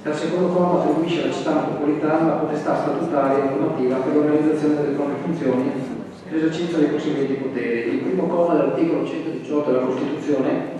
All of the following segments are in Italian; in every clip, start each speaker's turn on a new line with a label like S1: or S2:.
S1: e al secondo comma attribuisce alla città metropolitana la potestà statutaria e normativa per l'organizzazione delle proprie funzioni e l'esercizio dei conseguenti poteri. Il primo comma dell'articolo 118 della Costituzione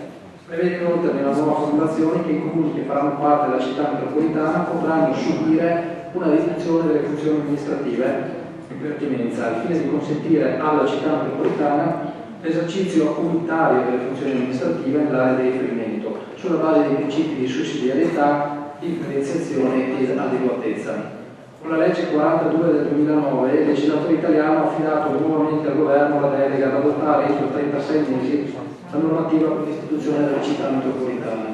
S1: prevede inoltre nella nuova formulazione che i comuni che faranno parte della città metropolitana potranno subire una riduzione delle funzioni amministrative di pertinenza al fine di consentire alla città metropolitana l'esercizio unitario delle funzioni amministrative nell'area di riferimento sulla base dei principi di sussidiarietà, differenziazione ed adeguatezza. Con la legge 42 del 2009 il legislatore italiano ha affidato nuovamente al governo la delega ad adottare entro 36 mesi la normativa per l'istituzione della città metropolitana.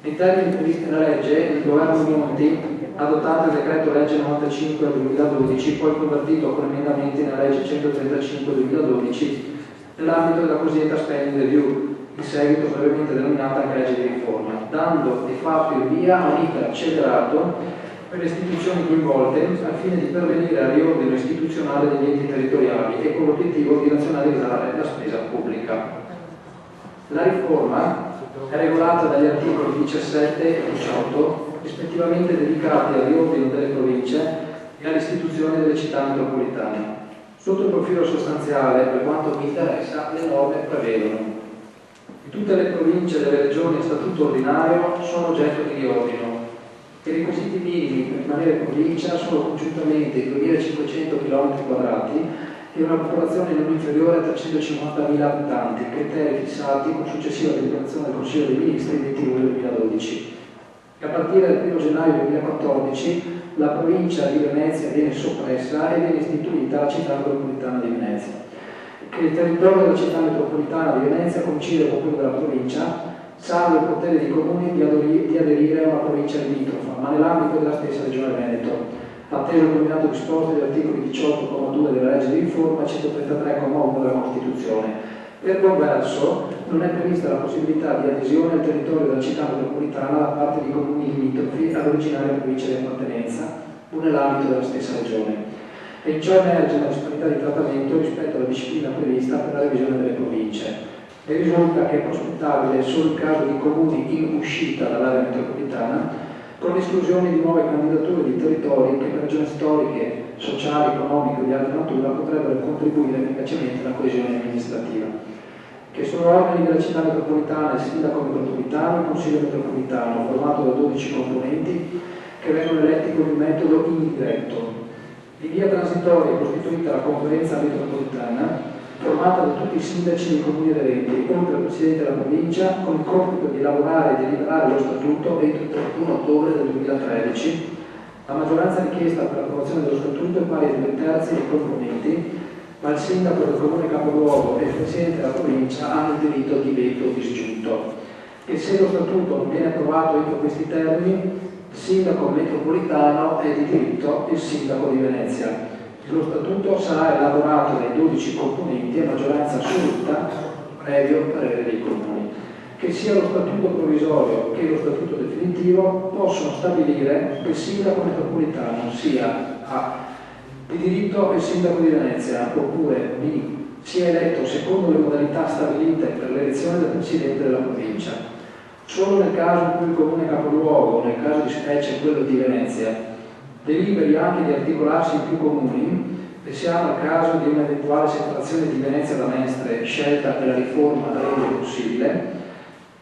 S1: Nei termini previsti nella legge, il governo Monti ha adottato il decreto legge 95 del 2012, poi convertito con emendamenti nella legge 135 del 2012 nell'ambito della cosiddetta spending review, in seguito brevemente denominata anche legge di riforma, dando di fatto il via a un iter accelerato per le istituzioni coinvolte al fine di pervenire al riordino istituzionale degli enti territoriali e con l'obiettivo di razionalizzare la spesa pubblica. La riforma è regolata dagli articoli 17 e 18, rispettivamente dedicati al riordino delle province e all'istituzione delle città metropolitane. Sotto il profilo sostanziale, per quanto mi interessa, le norme prevedono che tutte le province e le regioni a statuto ordinario sono oggetto di riordino. I requisiti minimi per rimanere provincia sono congiuntamente i 2.500 km² e una popolazione non inferiore a 350.000 abitanti, criteri fissati con successiva deliberazione del Consiglio dei Ministri il 20 luglio 2012. E a partire dal 1 gennaio 2014 la provincia di Venezia viene soppressa e viene istituita la città metropolitana di Venezia. Che il territorio della città metropolitana di Venezia coincide con quello della provincia, salvo il potere dei comuni di aderire a una provincia limitrofa, ma nell'ambito della stessa regione Veneto, atteso il combinato disposto degli articoli 18,2 della legge di riforma e 133,1 della Costituzione. Per converso, non è prevista la possibilità di adesione al territorio della città metropolitana da parte di comuni limitrofi all'originaria provincia di appartenenza o nell'ambito della stessa regione. E in ciò emerge una disparità di trattamento rispetto alla disciplina prevista per la revisione delle province. E risulta che è prospettabile solo in caso di comuni in uscita dall'area metropolitana, con l'esclusione di nuove candidature di territori che per ragioni storiche, sociali, economiche o di altra natura potrebbero contribuire efficacemente alla coesione amministrativa. Che sono organi della città metropolitana il sindaco metropolitano e il consiglio metropolitano, formato da 12 componenti che vengono eletti con il metodo indiretto. Di via transitoria è costituita la conferenza metropolitana, formata da tutti i sindaci dei comuni aderenti, oltre al Presidente della provincia, con il compito di elaborare e deliberare lo statuto entro il 31 ottobre del 2013. La maggioranza richiesta per l'approvazione dello statuto è pari a 2/3 dei componenti, ma il sindaco del comune capoluogo e il Presidente della provincia hanno il diritto di veto disgiunto. E se lo statuto non viene approvato entro questi termini, il sindaco metropolitano è di diritto il sindaco di Venezia. Lo statuto sarà elaborato dai 12 componenti a maggioranza assoluta, previo parere dei comuni. Che sia lo statuto provvisorio che lo statuto definitivo possono stabilire che il sindaco metropolitano sia A. di diritto il sindaco di Venezia, oppure B. sia eletto secondo le modalità stabilite per l'elezione del Presidente della provincia. Solo nel caso in cui il comune capoluogo, nel caso di specie quello di Venezia, deliberi anche di articolarsi in più comuni, e siamo al caso di un'eventuale separazione di Venezia da Mestre scelta per la riforma rendere possibile,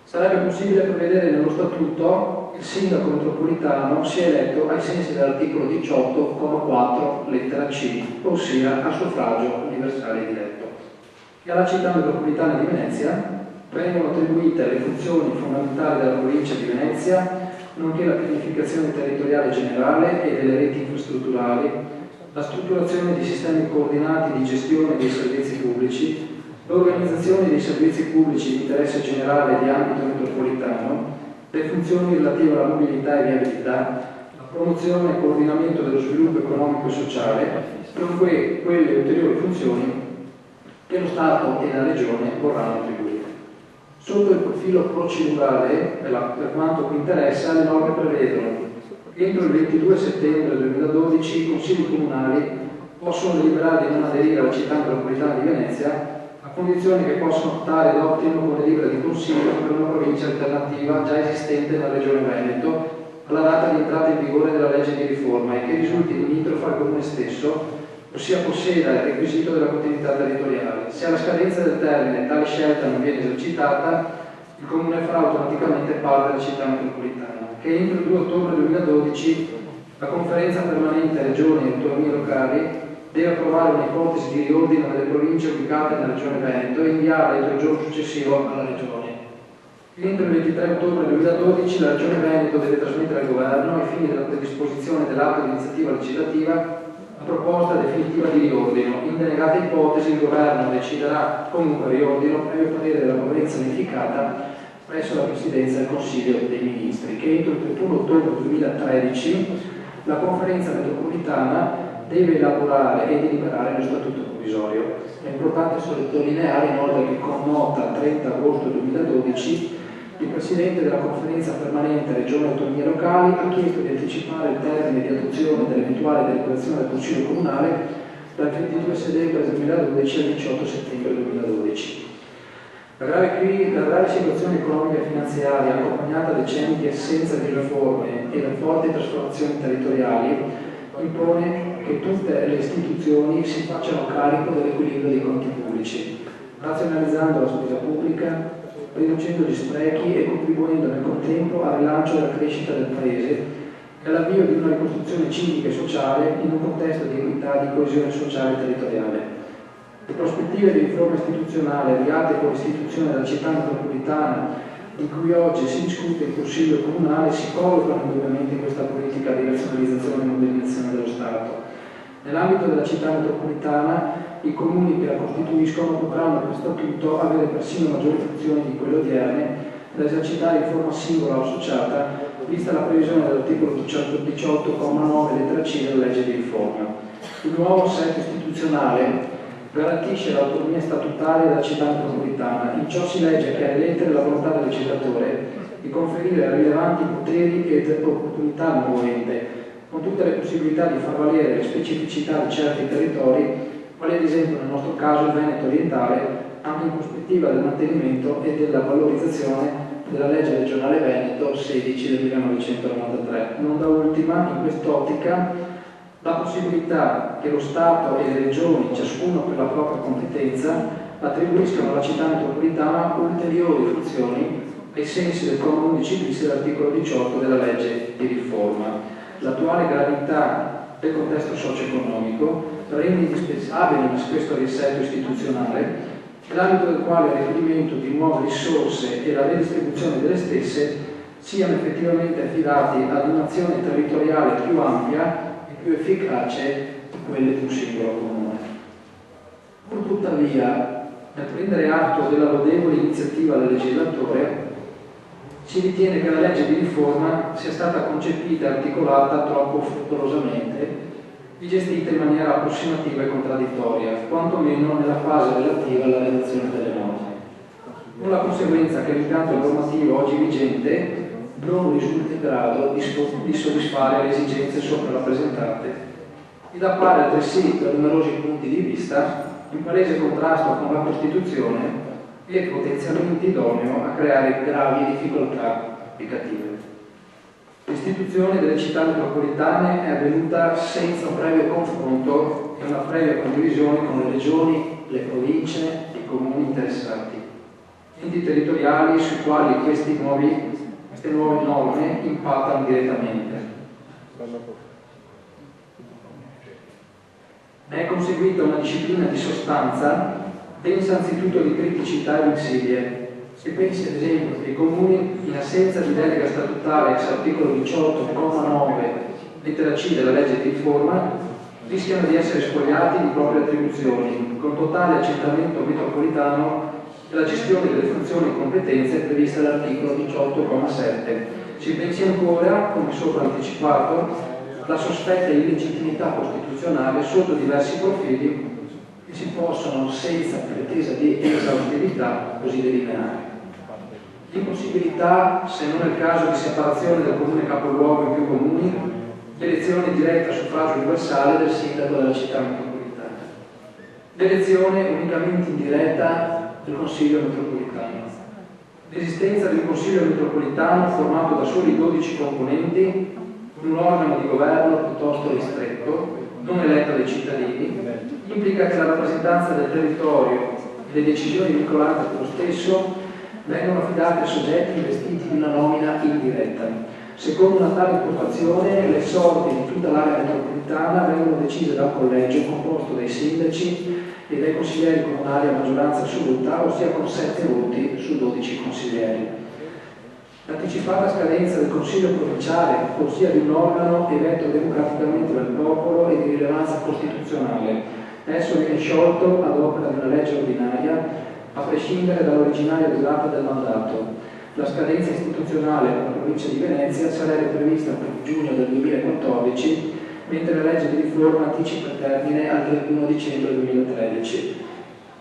S1: sarebbe possibile prevedere nello statuto il sindaco metropolitano sia eletto ai sensi dell'articolo 18,4 lettera C, ossia a suffragio universale diretto. E alla città metropolitana di Venezia vengono attribuite le funzioni fondamentali della provincia di Venezia, nonché la pianificazione territoriale generale e delle reti infrastrutturali, la strutturazione di sistemi coordinati di gestione dei servizi pubblici, l'organizzazione dei servizi pubblici di interesse generale di ambito metropolitano, le funzioni relative alla mobilità e viabilità, la promozione e coordinamento dello sviluppo economico e sociale, nonché quelle ulteriori funzioni che lo Stato e la Regione vorranno attribuire. Sotto il profilo procedurale, per quanto mi interessa, le norme prevedono che entro il 22 settembre 2012 i consigli comunali possono deliberare di non aderire alla città metropolitana di Venezia a condizione che possano optare ed optino con delibera di consiglio per una provincia alternativa già esistente nella regione Veneto alla data di entrata in vigore della legge di riforma e che risulti limitrofa al comune stesso, ossia possieda il requisito della continuità territoriale. Se alla scadenza del termine tale scelta non viene esercitata, il comune farà automaticamente parte della città metropolitana. Che entro il 2 ottobre 2012 la conferenza permanente Regioni e autonomie locali deve approvare un'ipotesi di riordino delle province ubicate nella Regione Veneto e inviarla entro il giorno successivo alla Regione. Entro il 23 ottobre 2012 la Regione Veneto deve trasmettere al Governo, ai fini della predisposizione dell'atto di iniziativa legislativa, la proposta definitiva di riordino. In denegata ipotesi il Governo deciderà comunque riordino previo parere della conferenza unificata presso la Presidenza del Consiglio dei Ministri, che entro il 31 ottobre 2013 la conferenza metropolitana deve elaborare e deliberare lo statuto provvisorio. È importante sottolineare inoltre che con nota 30 agosto 2012 il Presidente della Conferenza Permanente Regioni e Autonomie Locali ha chiesto di anticipare il termine di adozione dell'eventuale deliberazione del Consiglio Comunale dal 22 settembre 2012 al 18 settembre 2012. La grave situazione economica e finanziaria, accompagnata da decenni di assenza di riforme e da forti trasformazioni territoriali, impone che tutte le istituzioni si facciano carico dell'equilibrio dei conti pubblici, razionalizzando la spesa pubblica, riducendo gli sprechi e contribuendo nel contempo al rilancio della crescita del Paese e all'avvio di una ricostruzione civica e sociale in un contesto di equità e di coesione sociale e territoriale. Le prospettive di riforma istituzionale avviate con l'istituzione della città metropolitana, di cui oggi si discute in Consiglio Comunale, si collocano indubbiamente in questa politica di razionalizzazione e modernizzazione dello Stato. Nell'ambito della città metropolitana, i comuni che la costituiscono potranno per statuto avere persino maggiori funzioni di quelle odierne da esercitare in forma singola o associata, vista la previsione dell'articolo 18,9 lettera C della legge di riforma. Il nuovo assetto istituzionale garantisce l'autonomia statutaria della città metropolitana. In ciò si legge che è lettere la volontà del legislatore di conferire rilevanti poteri ed opportunità al nuovo ente, con tutte le possibilità di far valere le specificità di certi territori, quali ad esempio nel nostro caso il Veneto orientale, anche in prospettiva del mantenimento e della valorizzazione della legge regionale Veneto 16 del 1993. Non da ultima, in quest'ottica, la possibilità che lo Stato e le regioni, ciascuno per la propria competenza, attribuiscano alla città metropolitana ulteriori funzioni ai sensi del comma 11 bis dell'articolo 18 della legge di riforma. L'attuale gravità del contesto socio-economico rende indispensabile questo riassetto istituzionale, nell'ambito del quale il reperimento di nuove risorse e la redistribuzione delle stesse siano effettivamente affidati ad un'azione territoriale più ampia e più efficace di quelle di un singolo comune. Pur tuttavia, nel prendere atto della lodevole iniziativa del legislatore, si ritiene che la legge di riforma sia stata concepita e articolata troppo frettolosamente e gestita in maniera approssimativa e contraddittoria, quantomeno nella fase relativa alla redazione delle norme, con la conseguenza che l'impianto normativo oggi vigente non risulta in grado di soddisfare le esigenze sopra rappresentate ed appare altresì, per numerosi punti di vista, in palese contrasto con la Costituzione e potenzialmente idoneo a creare gravi difficoltà applicative. L'istituzione delle città metropolitane è avvenuta senza un previo confronto e una previa condivisione con le regioni, le province e i comuni interessati, enti territoriali sui quali queste nuove norme impattano direttamente. Ne è conseguita una disciplina di sostanza densa anzitutto di criticità e insidie. Si pensi ad esempio che i comuni, in assenza di delega statutaria ex articolo 18,9 lettera C della legge di riforma, rischiano di essere spogliati di proprie attribuzioni, con totale accentramento metropolitano della gestione delle funzioni e competenze previste dall'articolo 18,7. Si pensi ancora, come sopra anticipato, la sospetta illegittimità costituzionale sotto diversi profili che si possono, senza pretesa di esaustività, così delineare. L'impossibilità, se non è il caso di separazione del comune capoluogo in più comuni, l'elezione diretta a suffragio universale del sindaco della città metropolitana. L'elezione unicamente indiretta del Consiglio metropolitano. l'esistenza del Consiglio metropolitano formato da soli 12 componenti, con un organo di governo piuttosto ristretto, non eletto dai cittadini, implica che la rappresentanza del territorio e le decisioni vincolanti per lo stesso vengono affidate a soggetti investiti di una nomina indiretta. Secondo una tale impostazione, le sorti di tutta l'area metropolitana vengono decise da un collegio composto dai sindaci e dai consiglieri comunali a maggioranza assoluta, ossia con 7 voti su 12 consiglieri. L'anticipata scadenza del Consiglio provinciale, ossia di un organo eletto democraticamente dal popolo e di rilevanza costituzionale, esso viene sciolto ad opera di una legge ordinaria, a prescindere dall'originaria durata del mandato. La scadenza istituzionale per la provincia di Venezia sarebbe prevista per giugno del 2014, mentre la legge di riforma anticipa il termine al 31 dicembre 2013.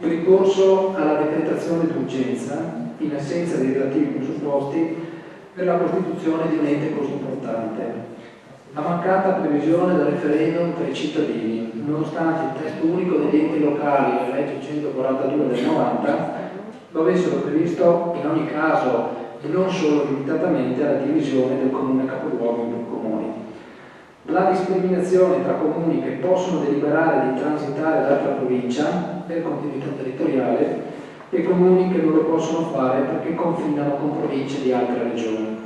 S1: Il ricorso alla decretazione d'urgenza, in assenza dei relativi presupposti, per la costituzione di un ente così importante. La mancata previsione del referendum per i cittadini, nonostante il testo unico degli enti locali e la legge 142 del 90 lo avessero previsto in ogni caso e non solo limitatamente alla divisione del comune capoluogo in più comuni. La discriminazione tra comuni che possono deliberare di transitare dall'altra provincia per continuità territoriale e comuni che non lo possono fare perché confinano con province di altre regioni.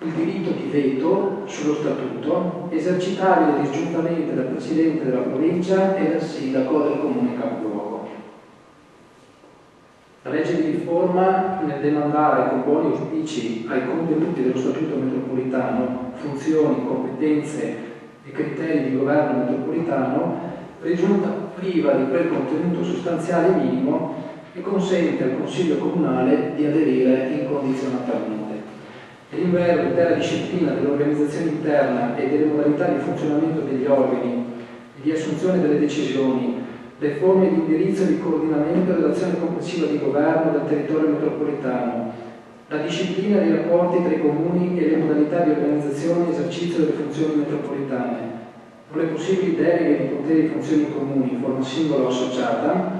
S1: Il diritto di veto sullo statuto, esercitabile disgiuntamente dal presidente della provincia e dal sindaco del comune capoluogo. La legge di riforma, nel demandare con buoni auspici ai contenuti dello Statuto metropolitano funzioni, competenze e criteri di governo metropolitano, risulta priva di quel contenuto sostanziale minimo che consente al Consiglio comunale di aderire incondizionatamente. L'inverno l'intera disciplina dell'organizzazione interna e delle modalità di funzionamento degli organi e di assunzione delle decisioni, le forme di indirizzo e di coordinamento dell'azione complessiva di governo del territorio metropolitano, la disciplina dei rapporti tra i comuni e le modalità di organizzazione e esercizio delle funzioni metropolitane, con le possibili deleghe di poteri e funzioni comuni in forma singola o associata,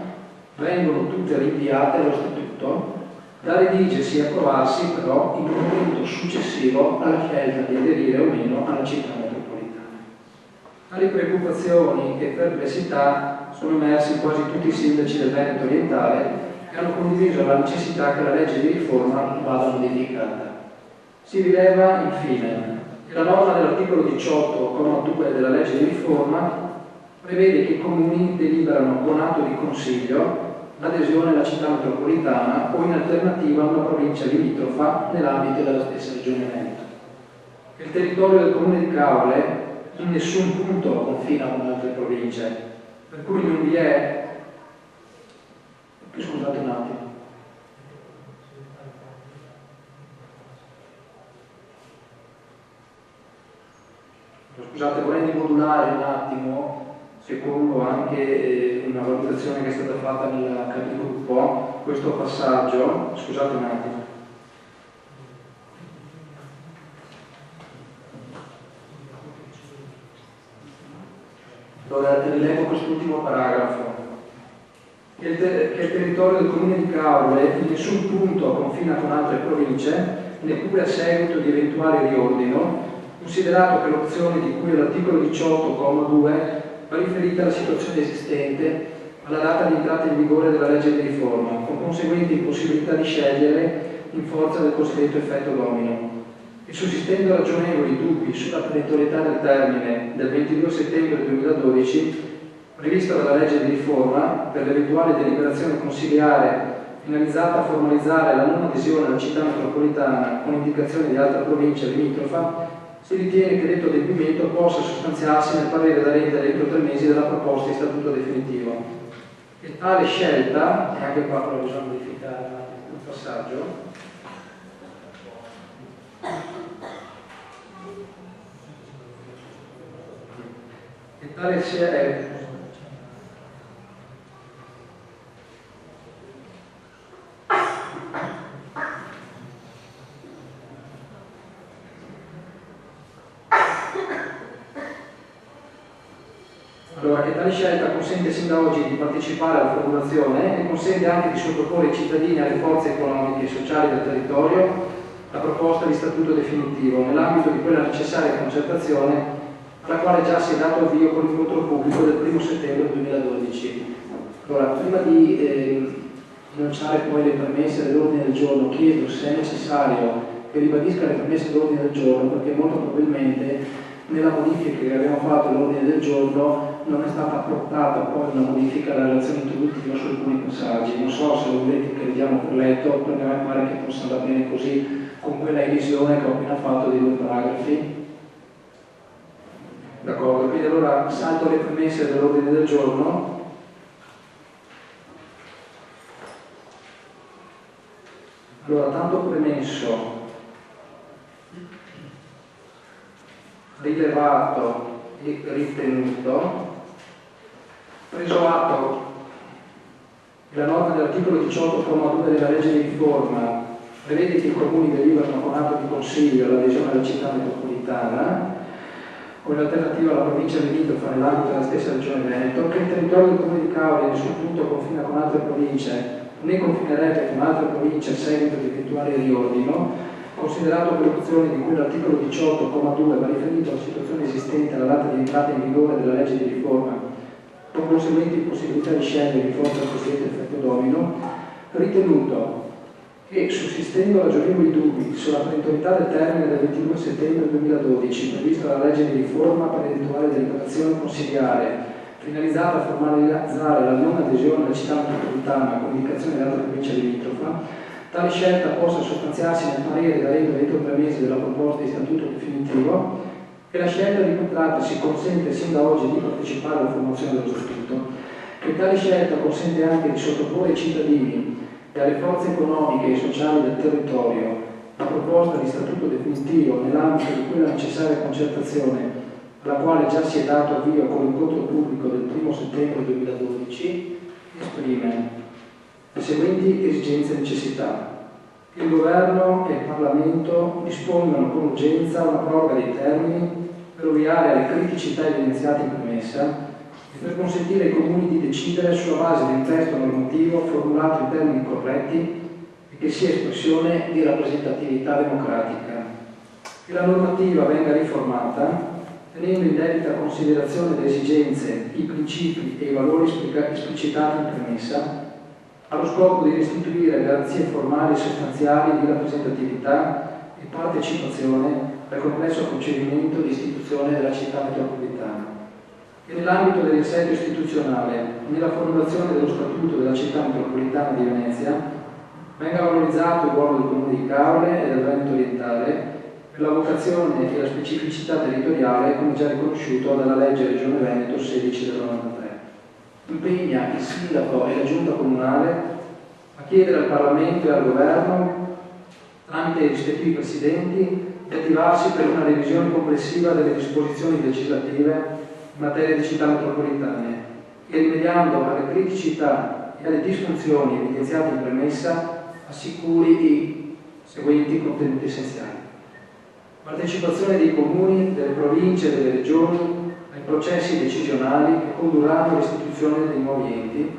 S1: vengono tutte rinviate allo Statuto, da redigersi e approvarsi però in un momento successivo alla scelta di aderire o meno alla città metropolitana. Tali preoccupazioni e perplessità sono emersi in quasi tutti i sindaci del Veneto orientale che hanno condiviso la necessità che la legge di riforma vada modificata. Si rileva infine che la norma dell'articolo 18,2 della legge di riforma prevede che i comuni deliberano con atto di consiglio l'adesione alla città metropolitana o in alternativa a una provincia limitrofa nell'ambito della stessa regione Veneto. Il territorio del comune di Caule in nessun punto confina con altre province, per cui non vi è... Scusate un attimo. Scusate, vorrei modulare un attimo, secondo anche una valutazione che è stata fatta nel capigruppo, questo passaggio. Scusate un attimo. Allora, rileggo quest'ultimo paragrafo. Che il territorio del comune di Caule in nessun punto confina con altre province, neppure a seguito di eventuale riordino, considerato che l'opzione di cui all'articolo 18,2 va riferita alla situazione esistente alla data di entrata in vigore della legge di riforma, con conseguente impossibilità di scegliere in forza del cosiddetto effetto domino. E sussistendo ragionevoli dubbi sulla perentorietà del termine del 22 settembre 2012, previsto dalla legge di riforma per l'eventuale deliberazione consiliare finalizzata a formalizzare la non adesione alla città metropolitana con indicazione di altra provincia limitrofa, si ritiene che detto adempimento possa sostanziarsi nel parere da rendere entro 3 mesi dalla proposta di statuto definitivo. E tale scelta, e anche qua però bisogna modificare un passaggio, e tale scelta Allora, e tale scelta consente sin da oggi di partecipare alla formulazione e consente anche di sottoporre i cittadini alle forze economiche e sociali del territorio la proposta di statuto definitivo nell'ambito di quella necessaria concertazione alla quale già si è dato avvio con l'incontro pubblico del 1° settembre 2012. Allora, prima di lanciare poi le premesse dell'ordine del giorno, chiedo se è necessario che ribadisca le premesse dell'ordine del giorno, perché molto probabilmente nella modifica che abbiamo fatto all'ordine del giorno non è stata apportata poi una modifica alla relazione introduttiva su alcuni passaggi. Non so se lo volete che vediamo per letto, perché a me pare che possa andare bene così con quella elisione che ho appena fatto dei 2 paragrafi. D'accordo, quindi allora salto le premesse dell'ordine del giorno. Allora, tanto premesso, rilevato e ritenuto, preso atto che la norma dell'articolo 18,2 della legge di riforma prevede che i comuni deliberano con atto di consiglio l'adesione alla città metropolitana, con l'alternativa alla provincia limitrofa nell'ambito della stessa regione Veneto, che il territorio del comune di Caoli a nessun punto confina con altre province, né confinerebbe con altre province a seguito di eventuale riordino, considerato che l'opzione di cui l'articolo 18,2 va riferito alla situazione esistente alla data di entrata in vigore della legge di riforma, con conseguenti possibilità di scegliere in forza del cosiddetto effetto domino, ritenuto che, sussistendo ragionevoli dubbi sulla perentorietà del termine del 22 settembre 2012 previsto dalla legge di riforma per l'eventuale deliberazione consiliare finalizzata a formalizzare la non adesione alla città metropolitana con indicazione dell'altra provincia limitrofa, tale scelta possa sostanziarsi nel parere da rendere entro 3 mesi della proposta di statuto definitivo e la scelta di contrattarsi consente sin da oggi di partecipare alla formazione dello statuto, che tale scelta consente anche di sottoporre ai cittadini e alle forze economiche e sociali del territorio la proposta di statuto definitivo nell'ambito di quella necessaria concertazione alla quale già si è dato avvio con l'incontro pubblico del 1° settembre 2012, esprime le seguenti esigenze e necessità. Il Governo e il Parlamento dispongano con urgenza una proroga dei termini per ovviare alle criticità evidenziate in premessa e per consentire ai comuni di decidere sulla base di un testo normativo formulato in termini corretti e che sia espressione di rappresentatività democratica. Che la normativa venga riformata tenendo in debita considerazione le esigenze, i principi e i valori esplicitati in premessa, allo scopo di restituire garanzie formali e sostanziali di rappresentatività e partecipazione al complesso procedimento di istituzione della città metropolitana. E nell'ambito dell'assetto istituzionale, nella formulazione dello statuto della città metropolitana di Venezia, venga valorizzato il ruolo del Comune di Caole e del Veneto orientale per la vocazione e la specificità territoriale come già riconosciuto dalla legge Regione Veneto 16 del 93. Impegna il Sindaco e la Giunta Comunale a chiedere al Parlamento e al Governo, tramite i rispettivi Presidenti, di attivarsi per una revisione complessiva delle disposizioni legislative in materia di città metropolitane e, rimediando alle criticità e alle disfunzioni evidenziate in premessa, assicuri i seguenti contenuti essenziali. Partecipazione dei comuni, delle province e delle regioni ai processi decisionali che condurranno all'istituzione dei nuovi enti,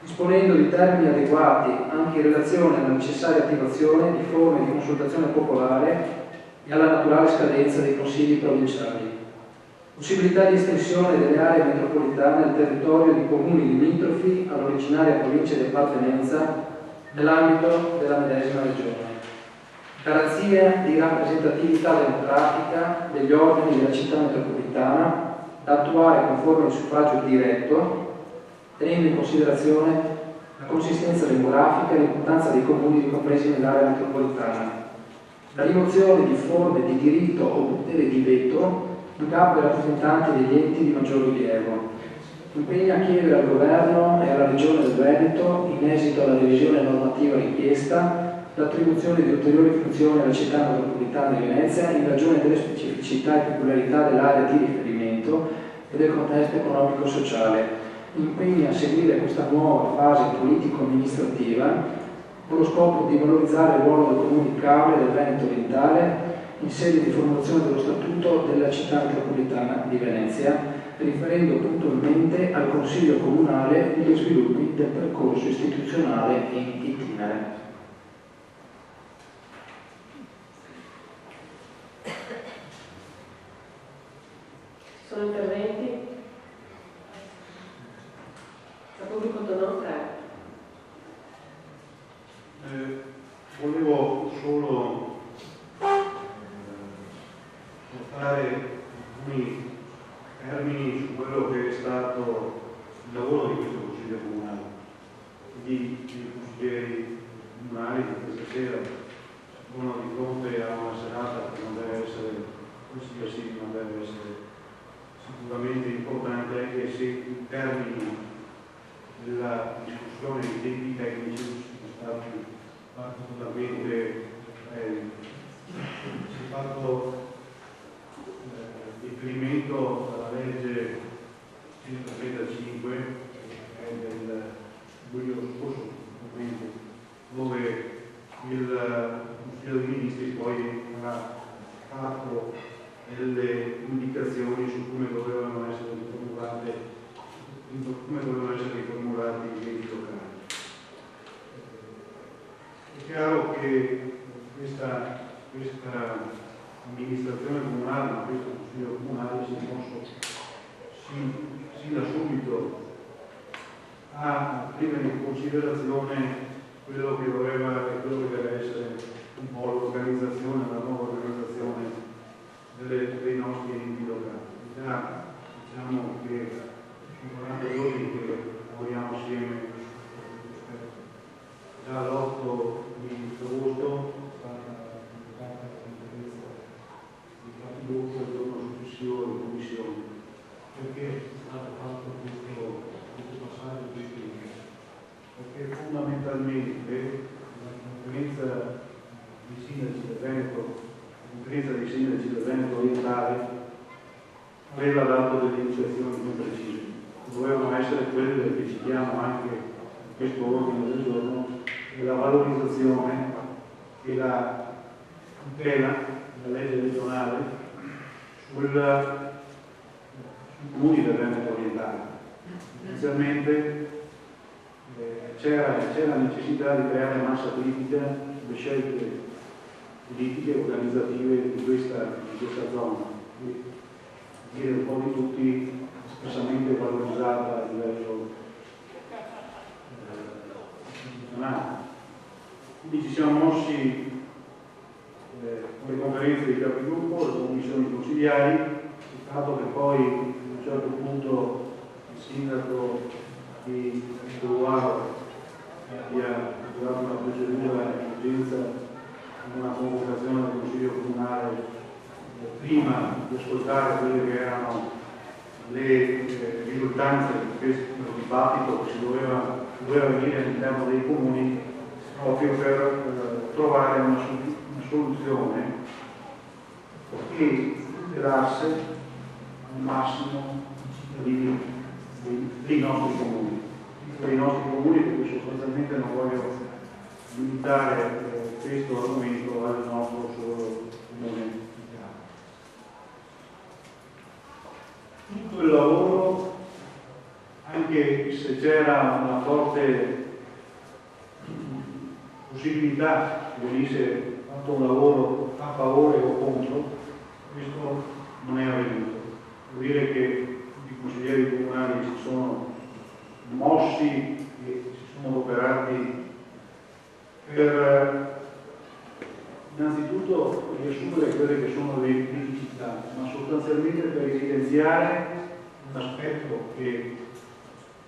S1: disponendo di termini adeguati anche in relazione alla necessaria attivazione di forme di consultazione popolare e alla naturale scadenza dei consigli provinciali. Possibilità di estensione delle aree metropolitane al territorio di comuni limitrofi all'originaria provincia di appartenenza nell'ambito della medesima regione. Garanzia di rappresentatività democratica degli organi della città metropolitana da attuare conforme al suffragio diretto, tenendo in considerazione la consistenza demografica e l'importanza dei comuni ricompresi nell'area metropolitana. La rimozione di forme di diritto o potere di veto in capo ai rappresentanti degli enti di maggior rilievo. Impegna a chiedere al Governo e alla Regione del Veneto, in esito alla revisione normativa richiesta, l'attribuzione di ulteriori funzioni alla città metropolitana di Venezia in ragione delle specificità e peculiarità dell'area di riferimento e del contesto economico-sociale. Impegna a seguire questa nuova fase politico-amministrativa con lo scopo di valorizzare il ruolo del Comune di Caole e del Veneto orientale in sede di formulazione dello Statuto della città metropolitana di Venezia, riferendo puntualmente al Consiglio Comunale gli sviluppi del percorso istituzionale in itinere.
S2: Sono interventi? La pubblico dono,
S3: volevo solo portare alcuni termini su quello che è stato il lavoro di questo Consiglio Comunale, di consiglieri comunali di questa sera sono di fronte a una serata che non deve essere qualsiasi, ma deve essere sicuramente importante, anche se in termini della discussione dei tempi tecnici sono stati particolarmente brevi. Si è fatto riferimento alla legge 135 del luglio scorso, dove il Consiglio dei Ministri poi ha fatto delle indicazioni su come dovevano essere riformulati i enti locali. È chiaro che questa amministrazione comunale, questo Consiglio Comunale si è mosso sin da subito a prendere in considerazione quello che deve essere un po' l'organizzazione, la nuova organizzazione dei nostri enti locali. Già diciamo che sono 40 giorni che lavoriamo assieme, già l'8 di agosto è stata pubblicata la conferenza di capigruppo il giorno successivo alle commissioni. Perché è stato fatto questo passaggio di tempo? Perché fondamentalmente la conferenza dei sindaci del Veneto, orientale, aveva dato delle indicazioni più precise. Dovevano essere quelle che citiamo anche in questo ordine del giorno, la valorizzazione e la tutela della legge regionale sui comuni del Veneto orientale. Inizialmente c'era la necessità di creare massa critica sulle scelte politiche e organizzative di questa zona, e dire un po' di tutti espressamente valorizzata a livello istituzionale. Quindi ci siamo mossi con le conferenze di capigruppo, le commissioni consigliari, il fatto che poi a un certo punto il sindaco di Ruaro abbia attivato una procedura di urgenza, una convocazione del Consiglio Comunale prima di ascoltare quelle che erano le risultanze di questo dibattito che si doveva venire all'interno dei comuni, proprio per trovare una soluzione che tutelasse al massimo i cittadini dei nostri comuni, perché sostanzialmente non voglio limitare questo argomento al nostro solo comune. Tutto il lavoro, anche se c'era una forte possibilità che venisse fatto un lavoro a favore o contro, questo non è avvenuto. Vuol dire che tutti i consiglieri comunali si sono mossi e si sono operati per innanzitutto riassumere quelle che sono le criticità, ma sostanzialmente per evidenziare un aspetto che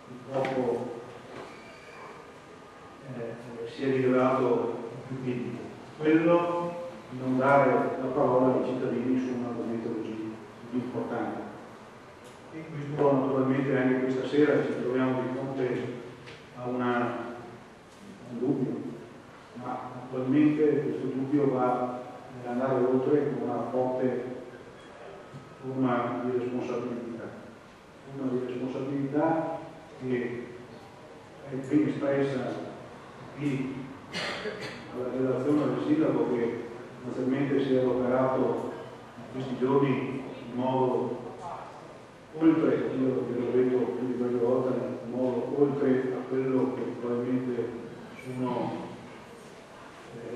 S3: purtroppo si è rivelato più critico, quello di non dare la parola ai cittadini su un argomento così importante. E questo naturalmente anche questa sera ci troviamo di fronte a un dubbio, ma attualmente questo dubbio va ad andare oltre con una forte forma di responsabilità che è prima espressa qui alla relazione del sindaco, che naturalmente si è operato in questi giorni in modo oltre io l'ho detto più di qualche volta in modo oltre a quello che probabilmente sono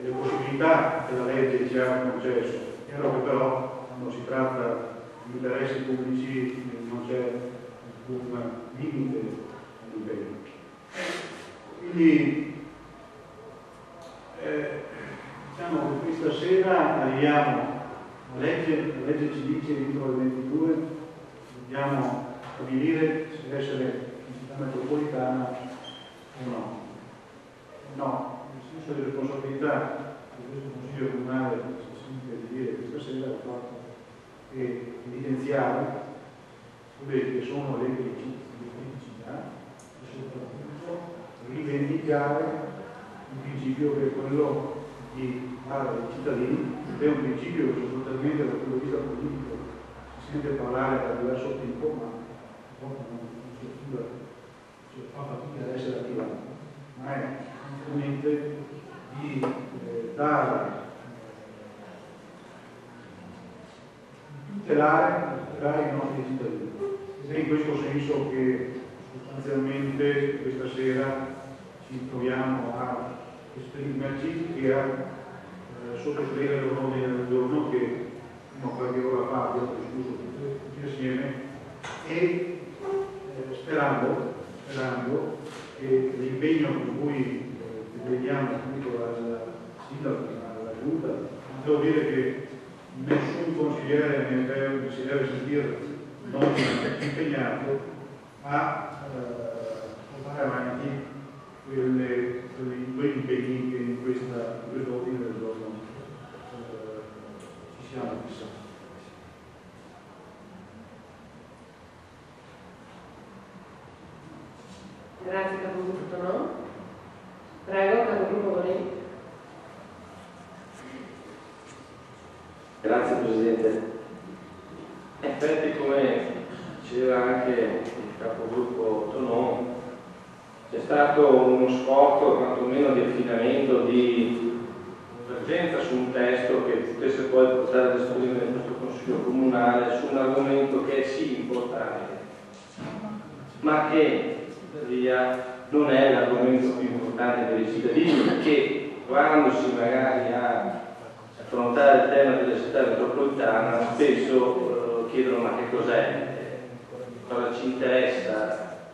S3: le possibilità che la legge ci ha concesso. È chiaro che però quando si tratta di interessi pubblici non c'è alcun limite all'impegno. Quindi diciamo che questa sera arriviamo, la legge ci dice entro le 22, dobbiamo stabilire se essere in città metropolitana o no. No, nel senso di responsabilità di questo Consiglio Comunale che si sente di dire questa sera il fatto che evidenziare quelle che sono le criticità e soprattutto rivendicare il principio che è quello di fare ai cittadini, ed è un principio che soprattutto dal punto di vista politico si sente parlare da diverso tempo, ma non fa fatica ad essere attivato, ma è semplicemente di dare, tutelare i nostri cittadini. Ed è in questo senso che sostanzialmente questa sera ci troviamo a esprimerci e a sottoscrivere l'ordine del giorno che qualche ora fa abbiamo discusso tutti assieme e sperando che l'impegno con cui vediamo appunto al sindaco, alla giunta, devo dire che nessun consigliere si deve sentire non impegnato a portare avanti quegli impegni che in questo ordine del giorno ci siamo fissati.
S2: Grazie capogruppo no. Prego, capogruppo Volenti.
S4: Grazie Presidente. In effetti, come diceva anche il capogruppo Tonò, c'è stato uno sforzo quantomeno di affinamento, di convergenza su un testo che potesse poi portare ad esprimere questo Consiglio Comunale su un argomento che è sì importante, ma che via non è l'argomento più importante per i cittadini, che quando si magari a affrontare il tema della città metropolitana spesso chiedono ma che cos'è, cosa ci interessa,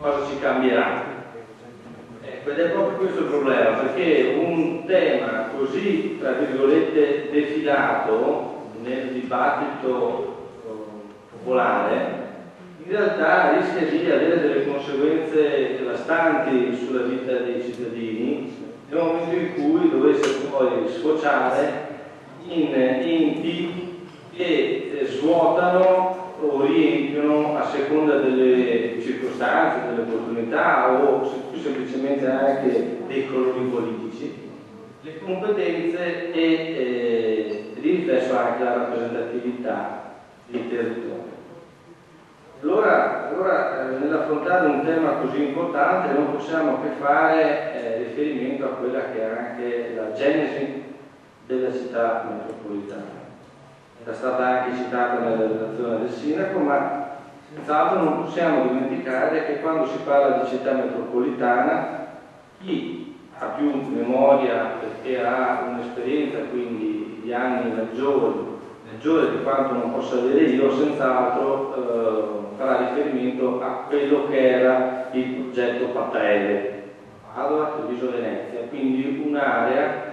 S4: cosa ci cambierà. Ed è proprio questo il problema, perché un tema così, tra virgolette, defilato nel dibattito popolare in realtà rischia di avere delle conseguenze devastanti sulla vita dei cittadini nel momento in cui dovesse poi sfociare in enti che svuotano o riempiono a seconda delle circostanze, delle opportunità o più semplicemente anche dei colori politici, le competenze e di riflesso anche la rappresentatività dei territori. Allora nell'affrontare un tema così importante non possiamo che fare riferimento a quella che è anche la genesi della città metropolitana. Era stata anche citata nella relazione del sindaco, ma senz'altro non possiamo dimenticare che quando si parla di città metropolitana, chi ha più memoria perché ha un'esperienza, quindi di anni maggiore di quanto non possa avere io, senz'altro farà riferimento a quello che era il progetto Patrelle, Padova, Treviso, Venezia, quindi un'area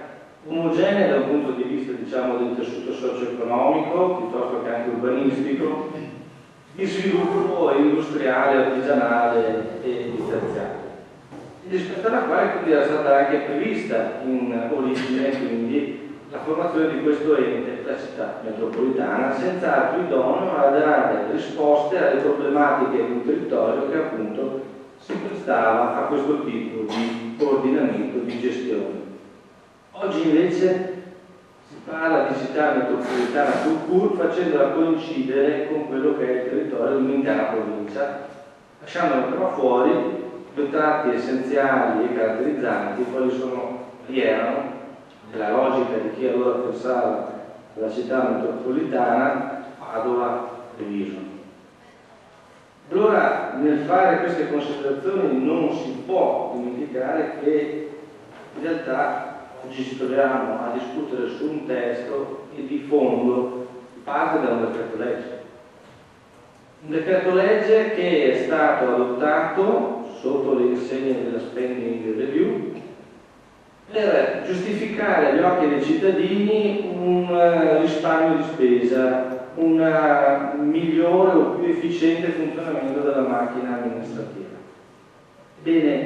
S4: omogenea dal punto di vista, diciamo, del tessuto socio-economico, piuttosto che anche urbanistico, di sviluppo industriale, artigianale e terziario, rispetto alla quale quindi era stata anche prevista in origine quindi la formazione di questo ente, la città metropolitana, senz'altro idoneo a dare risposte alle problematiche di un territorio che appunto si prestava a questo tipo di coordinamento, di gestione. Oggi invece si parla di città metropolitana pur facendola coincidere con quello che è il territorio di un'intera provincia, lasciando però fuori due tratti essenziali e caratterizzanti, quali erano la logica di chi allora pensava la città metropolitana, Padova, Treviso. Allora Allora, nel fare queste considerazioni non si può dimenticare che in realtà oggi ci troviamo a discutere su un testo che di fondo parte da un decreto legge. Un decreto legge che è stato adottato sotto le insegne della spending review per giustificare agli occhi dei cittadini un risparmio di spesa, un migliore o più efficiente funzionamento della macchina amministrativa. Bene,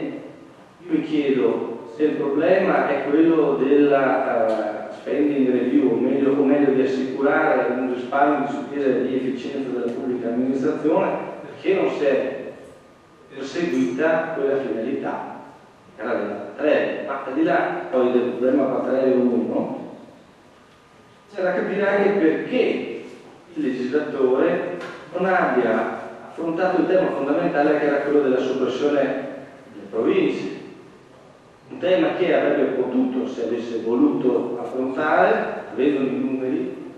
S4: io mi chiedo se il problema è quello della spending review, o meglio di assicurare un risparmio di spesa e di efficienza della pubblica amministrazione, perché non si è perseguita quella finalità, era della Pattarelli. Ma al di là poi del problema Pattarelli 1, c'è da capire anche perché il legislatore non abbia affrontato il tema fondamentale che era quello della soppressione delle province. Un tema che avrebbe potuto, se avesse voluto affrontare, avendo i numeri,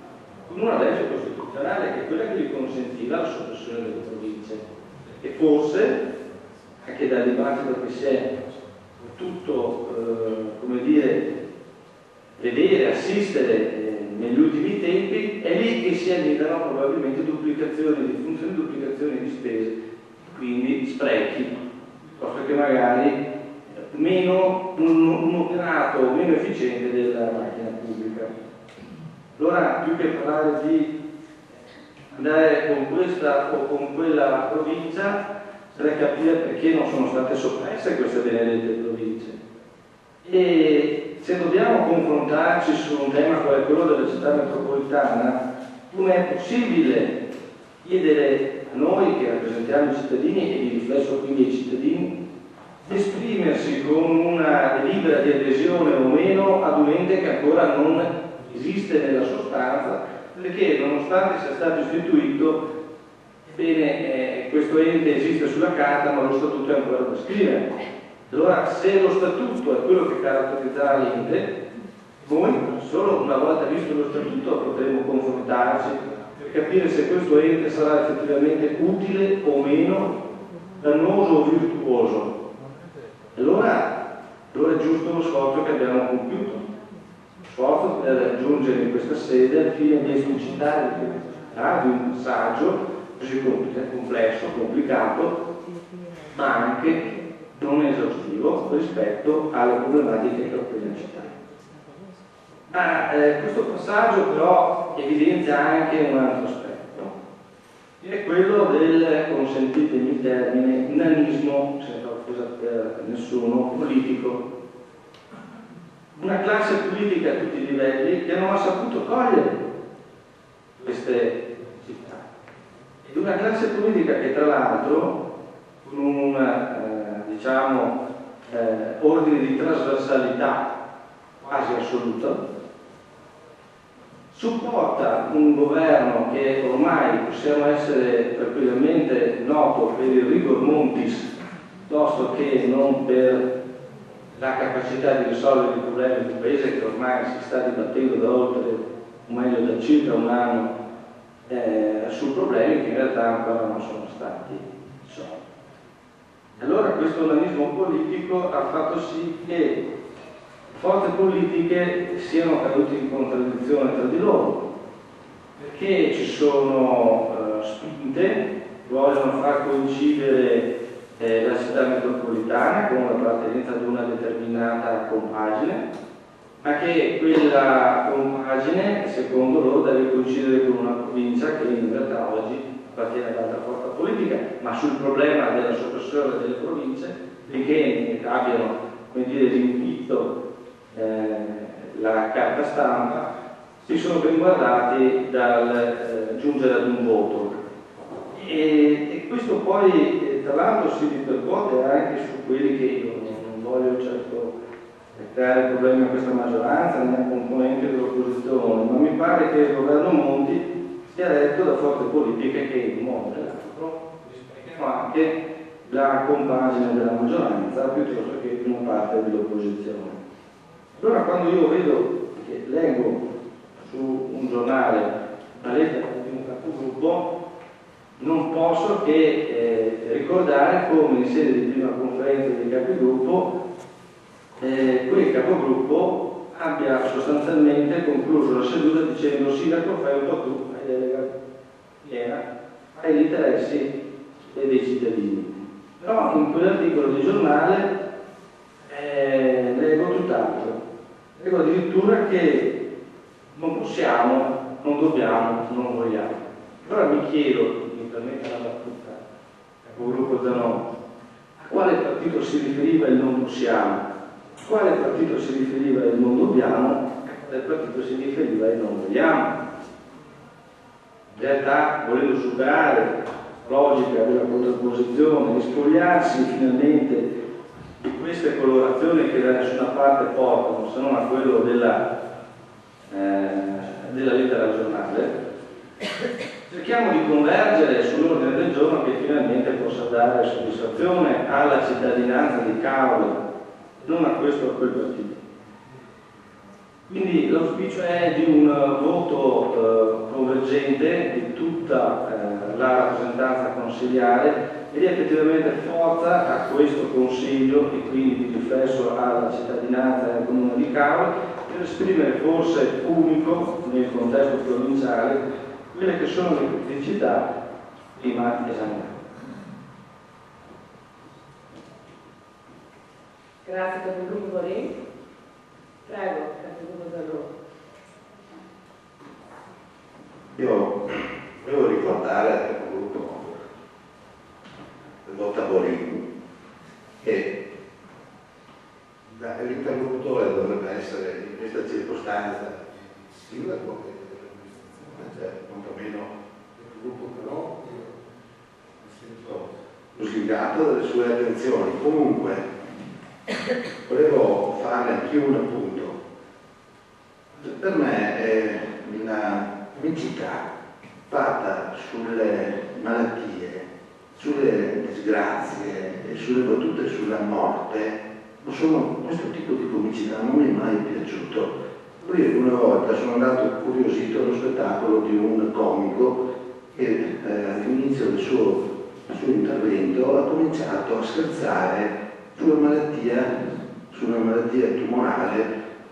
S4: con una legge costituzionale che è quella che gli consentiva la soppressione delle province. E forse, anche dal dibattito che si è potuto, come dire, vedere, assistere negli ultimi tempi, è lì che si annidano probabilmente duplicazioni di funzioni, duplicazioni di spese, quindi sprechi, piuttosto che magari meno un operato meno efficiente della macchina pubblica. Allora, più che parlare di andare con questa o con quella provincia, bisogna capire perché non sono state soppresse queste benedette province. E se dobbiamo confrontarci su un tema quale quello della città metropolitana, come è possibile chiedere a noi che rappresentiamo i cittadini e di riflesso quindi ai cittadini di esprimersi con una delibera di adesione o meno ad un ente che ancora non esiste nella sostanza, perché nonostante sia stato istituito, bene, questo ente esiste sulla carta ma lo statuto è ancora da scrivere. Allora, se lo statuto è quello che caratterizzerà l'ente, noi solo una volta visto lo statuto potremo confrontarci per capire se questo ente sarà effettivamente utile o meno, dannoso o virtuoso. Allora è giusto lo sforzo che abbiamo compiuto, lo sforzo per raggiungere in questa sede al fine di esplicitare di un passaggio così complesso, complicato, ma anche non esaustivo rispetto alle problematiche che ho appena citato. Ma questo passaggio però evidenzia anche un altro aspetto, che è quello del, consentitemi il termine, nanismo, senza offesa per nessuno, politico. Una classe politica a tutti i livelli che non ha saputo cogliere queste città. Ed una classe politica che tra l'altro, con un ordine di trasversalità quasi assoluta, supporta un governo che ormai possiamo essere tranquillamente noto per il rigor montis piuttosto che non per la capacità di risolvere i problemi di un paese che ormai si sta dibattendo da oltre, o meglio da circa un anno, su problemi che in realtà ancora non sono stati risolti. Allora questo nanismo politico ha fatto sì che forze politiche siano cadute in contraddizione tra di loro, perché ci sono spinte che vogliono far coincidere la città metropolitana con l'appartenenza ad una determinata compagine, ma che quella compagine, secondo loro, deve coincidere con una provincia che in realtà oggi appartiene ad altra forza politica, ma sul problema della soppressione delle province, finché abbiano, come dire, riempito la carta stampa, si sono ben guardati dal giungere ad un voto. E questo poi, tra l'altro, si ripercuote anche su quelli che io non voglio certo creare problemi a questa maggioranza né a componenti dell'opposizione, ma mi pare che il governo Monti sia retto da forze politiche che in un modo o nell'altro rispecchiano anche la compagine della maggioranza piuttosto che una parte dell'opposizione. Allora quando io vedo, che leggo su un giornale una lettera di un capogruppo non posso che ricordare come in sede di prima conferenza dei capigruppo quel capogruppo abbia sostanzialmente concluso la seduta dicendo: Sindaco, fai un po' tu, hai delega piena, hai gli interessi dei cittadini. Però in quell'articolo di giornale leggo tutt'altro. Leggo addirittura che non possiamo, non dobbiamo, non vogliamo. Allora mi chiedo, mi permette la battuta, capogruppo Zanoni, a quale partito si riferiva il non possiamo, a quale partito si riferiva il non dobbiamo, a quale partito si riferiva il non vogliamo. In realtà, volendo superare la logica della contrapposizione e spogliarsi finalmente di queste colorazioni che da nessuna parte portano, se non a quello della lettera giornale, cerchiamo di convergere sull'ordine del giorno che finalmente possa dare soddisfazione alla cittadinanza di Cavolo, non a questo o a quel partito. Quindi l'auspicio è di un voto convergente di tutta la rappresentanza consiliare e di effettivamente forza a questo Consiglio e quindi di riflesso alla cittadinanza del Comune di Cavolo per esprimere forse unico nel contesto provinciale quelle che sono le criticità prima esaminate.
S2: Grazie per il gruppo Borin. Prego, capogruppo Zanoni.
S5: Io volevo ricordare al capogruppo Borin che l'interlocutore dovrebbe essere in questa circostanza il sindaco, quantomeno il gruppo, però mi sento lusingato delle sue attenzioni. Comunque volevo fare anch'io un appunto. Per me è una pubblicità fatta sulle malattie, sulle disgrazie e sulle battute sulla morte. Questo tipo di comicità non mi è mai piaciuto. Io una volta sono andato curiosito allo spettacolo di un comico che all'inizio del suo intervento ha cominciato a scherzare sulla malattia tumorale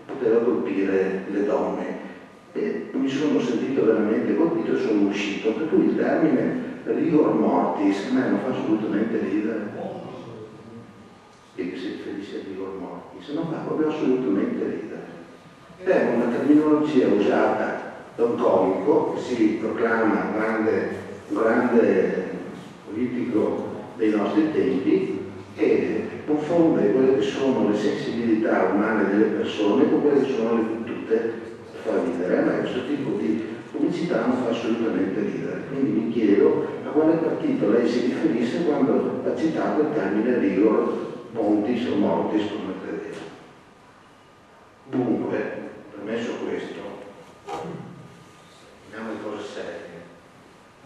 S5: che poteva colpire le donne. E mi sono sentito veramente colpito e sono uscito, per cui il termine rigor mortis a me non fa assolutamente ridere. E che si riferisce a rigor mortis non fa proprio assolutamente ridere. È una terminologia usata da un comico che si proclama un grande politico dei nostri tempi e confonde quelle che sono le sensibilità umane delle persone con quelle che sono le battute per far ridere. A me questo tipo di comicità non fa assolutamente ridere, quindi mi chiedo a quale partito lei si riferisse quando ha citato il termine rigor montis o mortis, come credeva. Dunque, premesso questo, andiamo alle cose serie.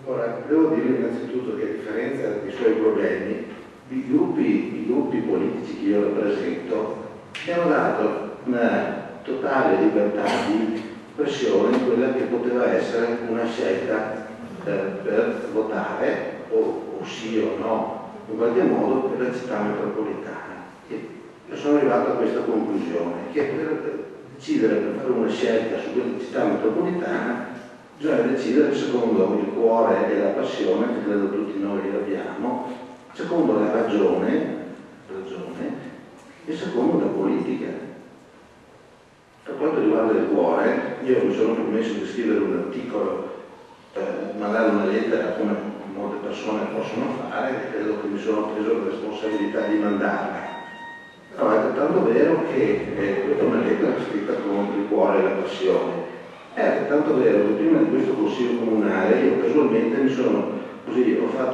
S5: Allora, devo dire innanzitutto che a differenza dei suoi problemi, i gruppi politici che io rappresento mi hanno dato una totale libertà di espressione in quella che poteva essere una scelta per votare o sì o no in qualche modo per la città metropolitana. E io sono arrivato a questa conclusione che per decidere, per fare una scelta su quella città metropolitana bisogna decidere secondo il cuore e la passione che credo tutti noi abbiamo, secondo la ragione e secondo la politica. Per quanto riguarda il cuore, io mi sono permesso di scrivere un articolo, mandare una lettera come molte persone possono fare, e credo che mi sono preso la responsabilità di mandarla. Però è altrettanto vero che questa è una lettera scritta con il cuore e la passione. È altrettanto vero che prima di questo consiglio comunale io casualmente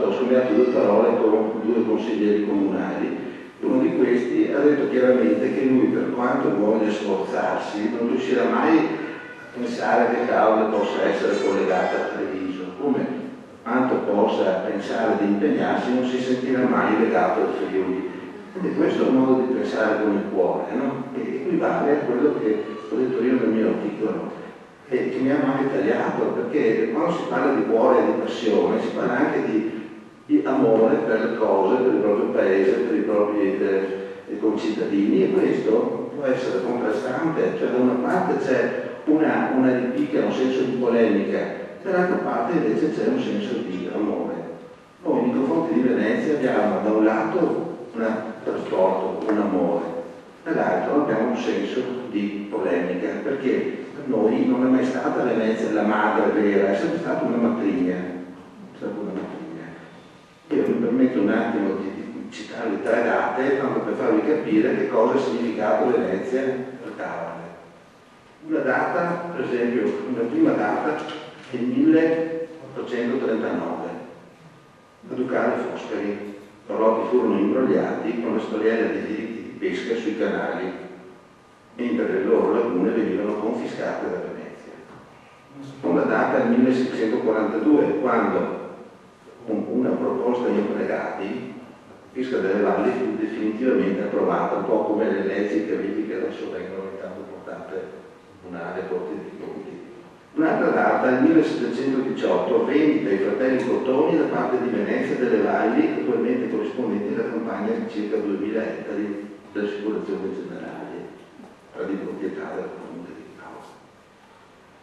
S5: ho scambiato due parole con due consiglieri comunali. Uno di questi ha detto chiaramente che lui, per quanto voglia sforzarsi, non riuscirà mai a pensare che Cavolo possa essere collegata a Treviso, come quanto possa pensare di impegnarsi non si sentirà mai legato al Friuli. E questo è un modo di pensare con il cuore, no? E equivale a quello che ho detto io nel mio articolo. che mi hanno anche tagliato, perché quando si parla di cuore e di passione si parla anche di amore per le cose, per il proprio paese, per i propri concittadini, e questo può essere contrastante, cioè da una parte c'è una ripicca, un senso di polemica, dall'altra parte invece c'è un senso di amore. Noi nei confronti di Venezia abbiamo da un lato un trasporto, un amore, dall'altro abbiamo un senso di polemica, perché per noi non è mai stata Venezia la madre vera, è sempre stata una matrigna. Io mi permetto un attimo di citare le 3 date, tanto per farvi capire che cosa ha significato Venezia per Caorle. Una data, per esempio, una prima data è il 1839, a Ducale Foscari. Orlotti furono imbrogliati con la storiella dei diritti di pesca sui canali, mentre le loro lagune venivano confiscate da Venezia. La seconda data è il 1642, quando con una proposta di impregati la pesca delle valli fu definitivamente approvata, un po' come le leggi che adesso vengono ogni tanto portate in tribunale, Corte dei Conti. Un'altra data è il 1718, vendita ai fratelli Cottoni da parte di Venezia delle valli, attualmente corrispondenti alla campagna di circa 2000 ettari delle assicurazioni generali, tra di proprietà del comune di Caorle.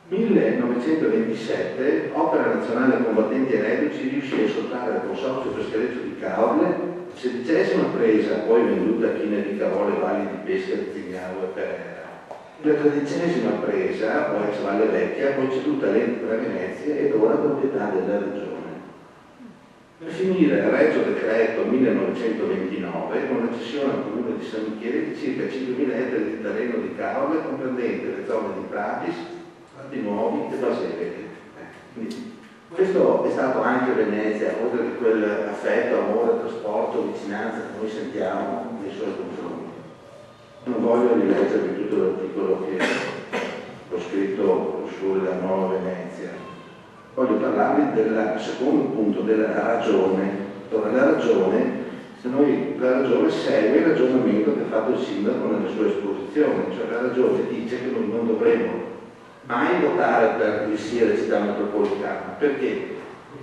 S5: 1927, Opera Nazionale Combattenti e Reduci riuscì a sottrarre al Consorzio Peschereccio di Caorle la 16ª presa, poi venduta a Chine di Caorle, valli di pesca di Zignano e Perera. La 13ª presa, o ex Valle Vecchia, poi ceduta all'ente per Venezia ed ora proprietà della regione. Per finire, il Regio Decreto 1929 con la cessione al comune di San Michele di circa 5.000 ettari di terreno di Caorle, comprendente le zone di Pratis, Stati Nuovi e Baselege. Quindi, questo è stato anche Venezia, oltre che quell'affetto, amore, trasporto, vicinanza che noi sentiamo nei suoi confronti. Non voglio rileggervi tutto l'articolo che ho scritto sulla Nuova Venezia. Voglio parlarvi del secondo punto, della ragione. Allora, la ragione segue il ragionamento che ha fatto il sindaco nelle sue esposizioni, cioè la ragione dice che noi non dovremmo mai votare per il sì alla città metropolitana. Perché?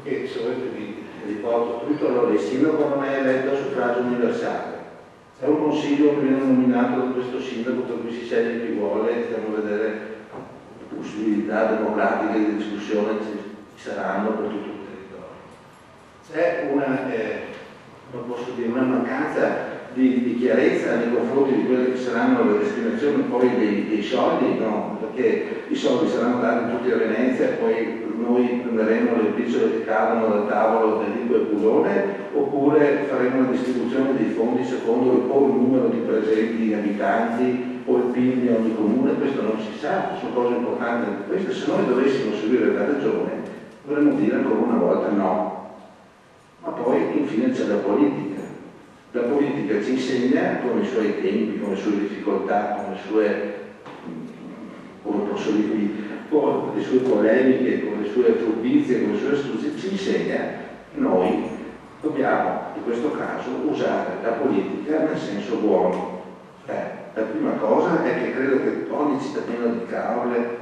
S5: Perché se volete vi riporto tutto, allora il sindaco non è eletto a suffragio universale. C'è un consiglio che viene nominato da questo sindaco per cui si sceglie chi vuole, stiamo a vedere le possibilità democratiche di discussione ci saranno per tutto il territorio. C'è una mancanza di chiarezza nei confronti di quelle che saranno le destinazioni poi dei soldi, no? Perché i soldi saranno dati tutti a Venezia e poi noi prenderemo le briciole che cadono dal tavolo dell'Ico e Pulone, oppure faremo la distribuzione dei fondi secondo il numero di presenti abitanti o il PIL di ogni comune. Questo non si sa, sono cose importanti anche queste. Se noi dovessimo seguire la ragione dovremmo dire ancora una volta no. Ma poi infine c'è la politica. La politica ci insegna con i suoi tempi, con le sue difficoltà, con le sue, come posso dirvi, con le sue polemiche, con le sue furbizie, con le sue astuzie, ci insegna che noi dobbiamo in questo caso usare la politica nel senso buono. La prima cosa è che credo che ogni cittadino di Caorle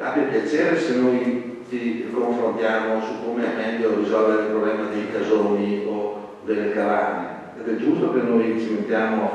S5: abbia piacere se noi ci confrontiamo su come è meglio risolvere il problema dei casoni o delle cavanne. Ed è giusto che noi ci mettiamo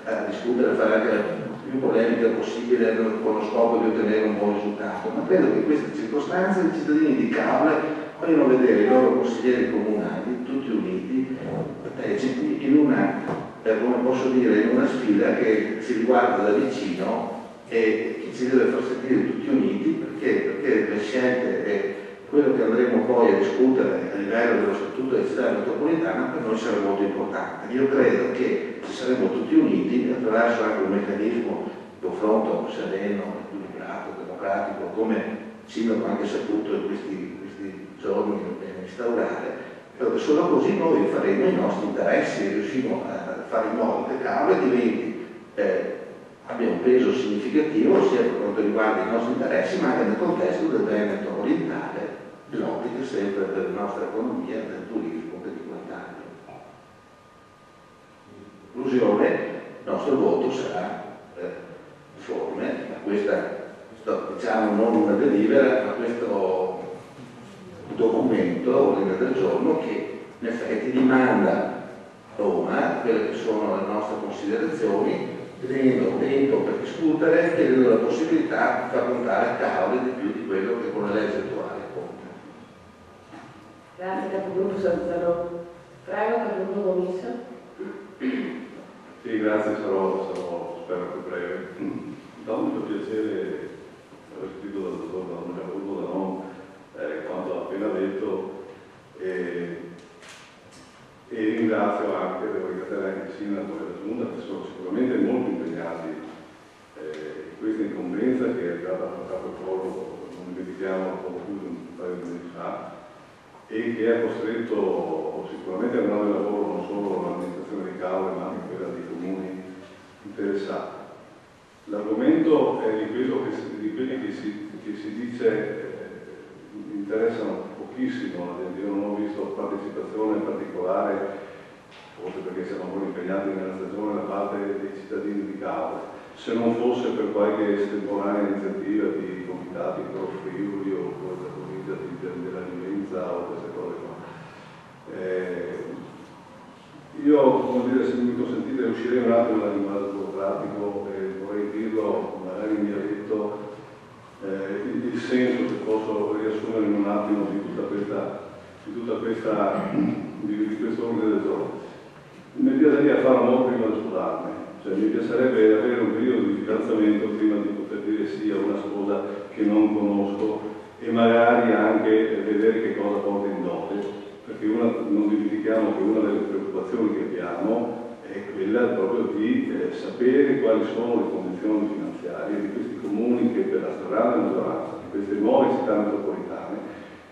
S5: a discutere, a fare anche la più polemica possibile con lo scopo di ottenere un buon risultato, ma credo che in queste circostanze i cittadini di Caorle vogliono vedere i loro consiglieri comunali tutti uniti, partecipi in una, come posso dire, in una sfida che si riguarda da vicino e che ci deve far sentire tutti uniti, perché le scelte e quello che andremo poi a discutere a livello dello statuto della città metropolitana per noi sarà molto importante. Io credo che se saremo tutti uniti attraverso anche un meccanismo di confronto sereno, equilibrato, democratico, come il sindaco ha anche saputo in questi giorni instaurare, solo così noi faremo i nostri interessi e riusciremo a fare in modo che Caorle diventi abbia un peso significativo sia per quanto riguarda i nostri interessi ma anche nel contesto del Veneto orientale, nell'ottica sempre della nostra economia, del turismo e di quant'altro. In conclusione, il nostro voto sarà conforme a questa diciamo non una delibera, ma questo documento, ordine del giorno, che in effetti dimanda Roma quelle che sono le nostre considerazioni, chiedendo tempo per discutere, chiedendo la possibilità di far contare a cavoli di più di quello che con la legge attuale conta.
S2: Grazie, capogruppo Sanzarò. Prego, capogruppo Commisso.
S6: Sì, grazie, sarò spero più breve. Intanto mi fa piacere aver scritto dal dottor Don Capogruppo Zanon quanto ha appena detto e ringrazio anche, devo ringraziare anche il sindaco e la giunta che sono sicuramente molto impegnati in questa incombenza che è arrivata a capo il collo, non dimentichiamo, poco più di un paio di mesi fa, e che ha costretto sicuramente a un grande lavoro non solo l'amministrazione di Caore ma anche quella dei comuni interessati. L'argomento è di quelli che si dice interessano pochissimo, io non ho visto partecipazione particolare, forse perché siamo ancora impegnati nella stagione da parte dei cittadini di Caore, se non fosse per qualche estemporanea iniziativa di comitati pro Friuli o della provincia della Livenza o queste cose qua. Io, come dire, se mi consentite, uscirei un attimo dal linguaggio burocratico e vorrei dirlo magari in dialetto, il senso, se posso riassumere in un attimo di questo ordine del giorno. Mi piacerebbe fare molto prima di sposarmi, cioè mi piacerebbe avere un periodo di fidanzamento prima di poter dire sì a una sposa che non conosco e magari anche vedere che cosa porta in dote, perché non dimentichiamo che una delle preoccupazioni che abbiamo è quella proprio di sapere quali sono le condizioni finanziarie di questi comuni che per la stragrande maggioranza, di queste nuove città metropolitane,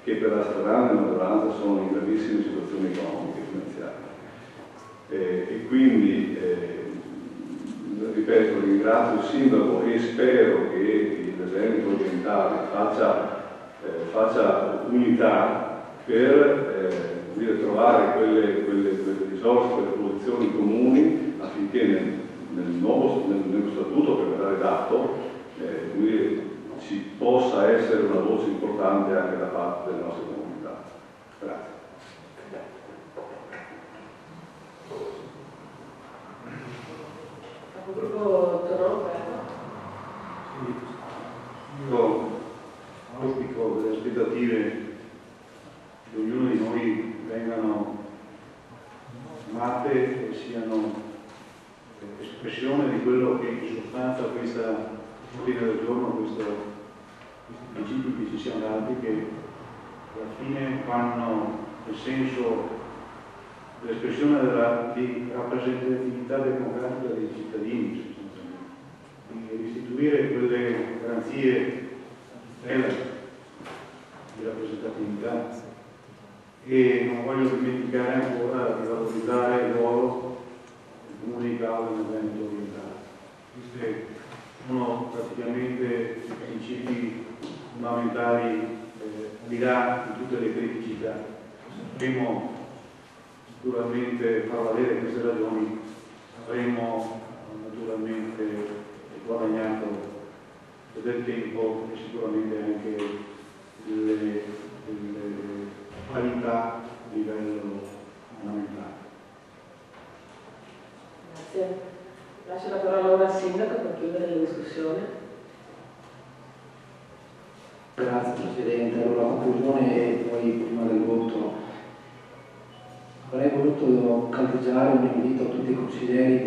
S6: che per la stragrande maggioranza sono in gravissime situazioni economiche e finanziarie. E quindi, ripeto, ringrazio il sindaco e spero che l'esempio orientale faccia unità per trovare quelle risorse, quelle posizioni comuni affinché nello statuto che verrà redatto ci possa essere una voce importante anche da parte delle nostre comunità. Grazie.
S2: Capogruppo Torò,
S3: Io auspico che le aspettative di ognuno di noi vengano amate e siano espressione di quello che in sostanza questa ordine del giorno, questi principi che ci siamo dati, che alla fine vanno nel senso dell'espressione di rappresentatività democratica dei cittadini, di restituire quelle garanzie di rappresentatività. E non voglio dimenticare ancora di valorizzare il ruolo del comune di Caore nel Veneto orientale. Questi sono praticamente i principi fondamentali al di là di tutte le criticità. Sapremo sicuramente far valere queste ragioni, avremo naturalmente guadagnato del tempo e sicuramente anche delle qualità a livello fondamentale.
S2: grazie. Lascio la parola ora al sindaco per chiudere la discussione.
S1: Grazie Presidente. Allora, la conclusione poi prima del voto. Avrei voluto caldeggiare un invito a tutti i consiglieri